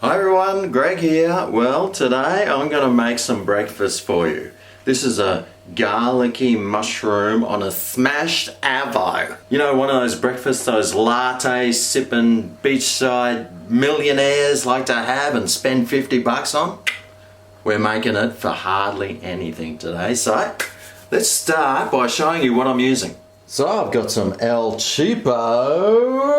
Hi everyone, Greg here. Well, today I'm going to make some breakfast for you. This is a garlicky mushroom on a smashed avo. You know, one of those breakfasts those latte sipping beachside millionaires like to have and spend 50 bucks on? We're making it for hardly anything today. So let's start by showing you what I'm using. So I've got some El Cheapo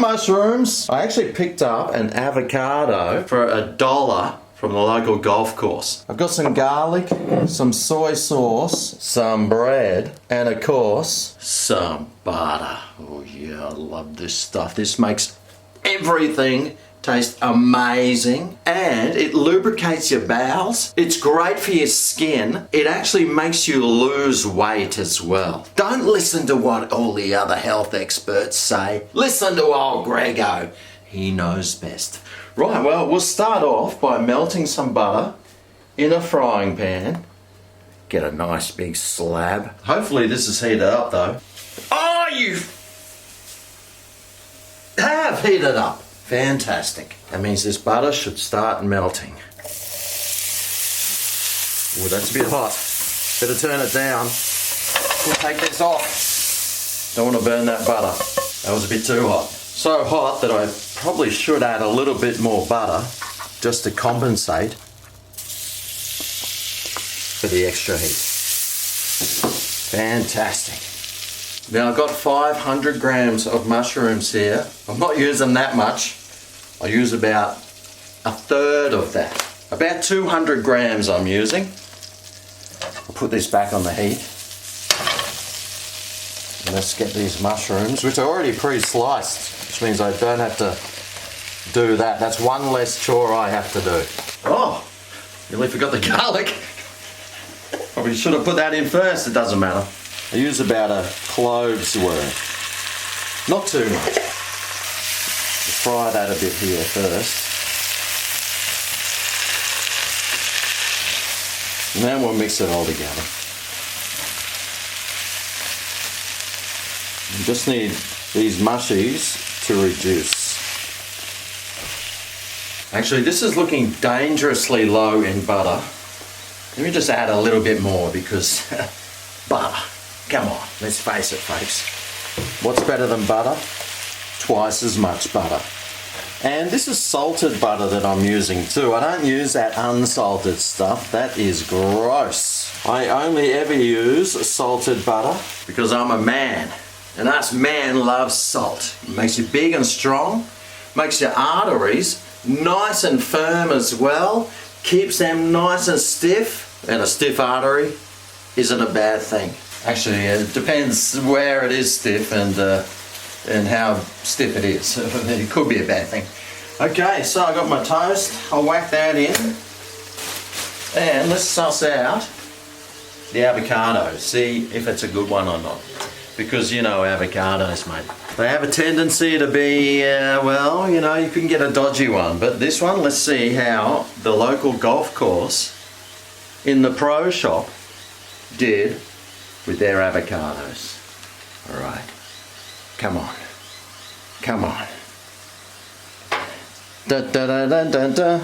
mushrooms. I actually picked up an avocado for $1 from the local golf course. I've got some garlic, some soy sauce, some bread, and of course, some butter. Oh yeah, I love this stuff. This makes everything taste amazing, and it lubricates your bowels. It's great for your skin. It actually makes you lose weight as well. Don't listen to what all the other health experts say. Listen to old Grego. He knows best. Right, well, we'll start off by melting some butter in a frying pan. Get a nice big slab. Hopefully this is heated up though. Oh, you have heated up. Fantastic. That means this butter should start melting. Oh, that's a bit hot. Better turn it down. We'll take this off. Don't want to burn that butter. That was a bit too hot. So hot that I probably should add a little bit more butter just to compensate for the extra heat. Fantastic. Now I've got 500 grams of mushrooms here. I'm not using that much. I use about a third of that. About 200 grams I'm using. I'll put this back on the heat. And let's get these mushrooms, which are already pre-sliced, which means I don't have to do that. That's one less chore I have to do. Oh, nearly forgot the garlic. Probably should have put that in first, it doesn't matter. I use about a clove's worth. Not too much. We'll fry that a bit here first. And then we'll mix it all together. You just need these mushies to reduce. Actually, this is looking dangerously low in butter. Let me just add a little bit more because butter. Come on, let's face it, folks. What's better than butter? Twice as much butter. And this is salted butter that I'm using too. I don't use that unsalted stuff. That is gross. I only ever use salted butter because I'm a man. And us men love salt. It makes you big and strong. Makes your arteries nice and firm as well. Keeps them nice and stiff. And a stiff artery isn't a bad thing. Actually, it depends where it is stiff and how stiff it is. It could be a bad thing. Okay, so I got my toast. I'll whack that in. And let's suss out the avocado. See if it's a good one or not. Because you know avocados, mate. They have a tendency to be, well, you know, you can get a dodgy one. But this one, let's see how the local golf course in the pro shop did with their avocados. All right, come on, come on. Da da da da da da.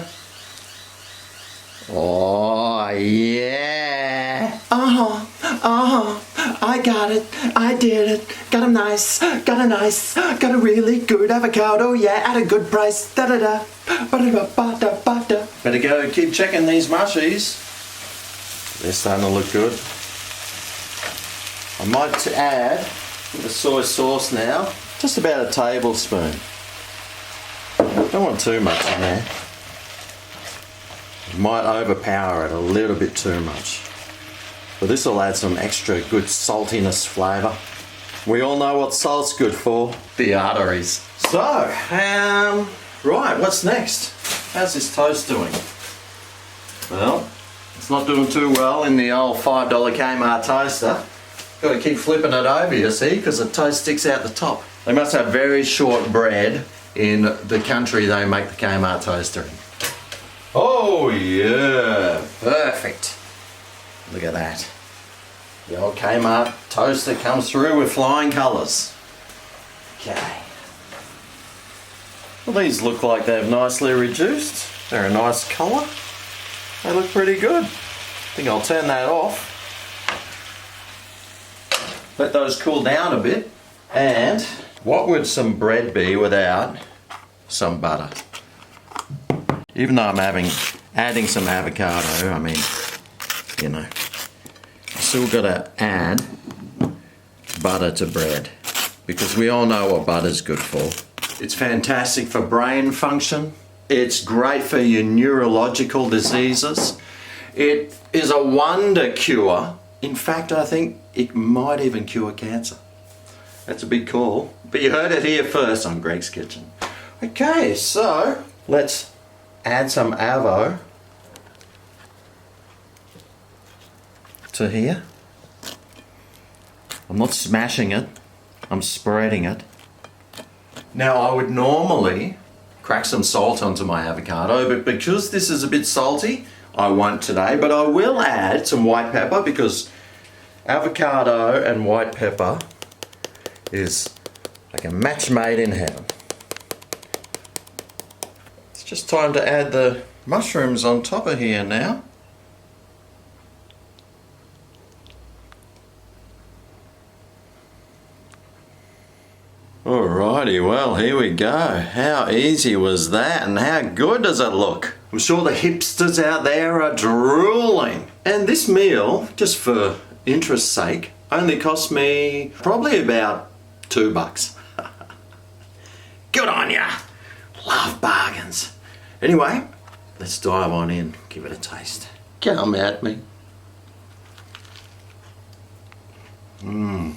Oh yeah. I got it. I did it. Got a got a really good avocado. Yeah, at a good price. Da da da. Better go keep checking these mushies. They're starting to look good. I might add the soy sauce now, just about a tablespoon. Don't want too much in there. Might overpower it a little bit too much. But this will add some extra good saltiness flavour. We all know what salt's good for. The arteries. So, right, what's next? How's this toast doing? Well, it's not doing too well in the old $5 Kmart toaster. Got to keep flipping it over, you see, because the toast sticks out the top. They must have very short bread in the country they make the Kmart toaster in. Oh yeah, perfect. Look at that. The old Kmart toaster comes through with flying colours. Okay. Well, these look like they've nicely reduced. They're a nice colour. They look pretty good. I think I'll turn that off. Let those cool down a bit. And what would some bread be without some butter? Even though I'm adding some avocado, I mean, you know, still got to add butter to bread because we all know what butter's good for. It's fantastic for brain function. It's great for your neurological diseases. It is a wonder cure. In fact, I think it might even cure cancer. That's a big call. But you heard it here first on Greg's Kitchen. Okay, so let's add some avo to here. I'm not smashing it, I'm spreading it. Now I would normally crack some salt onto my avocado, but because this is a bit salty, I won't today, but I will add some white pepper because avocado and white pepper is like a match made in heaven. It's just time to add the mushrooms on top of here now. Alrighty, well here we go. How easy was that and how good does it look? I'm sure the hipsters out there are drooling. And this meal, just for interest's sake, only cost me probably about $2. Good on ya! Love bargains. Anyway, let's dive on in, give it a taste. Come at me. Mmm.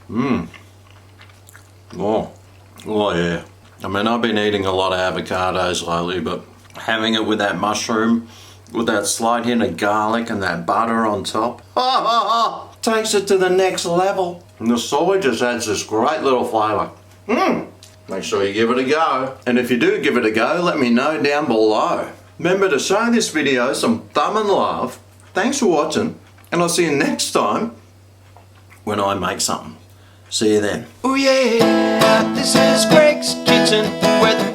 Mmm. Oh yeah. I mean, I've been eating a lot of avocados lately, but having it with that mushroom, with that slight hint of garlic and that butter on top, takes it to the next level. And the soy just adds this great little flavour. Make sure you give it a go. And if you do give it a go, let me know down below. Remember to show this video some thumb and love. Thanks for watching, and I'll see you next time when I make something. See you then. Oh yeah, this is Greg's Kitchen, where the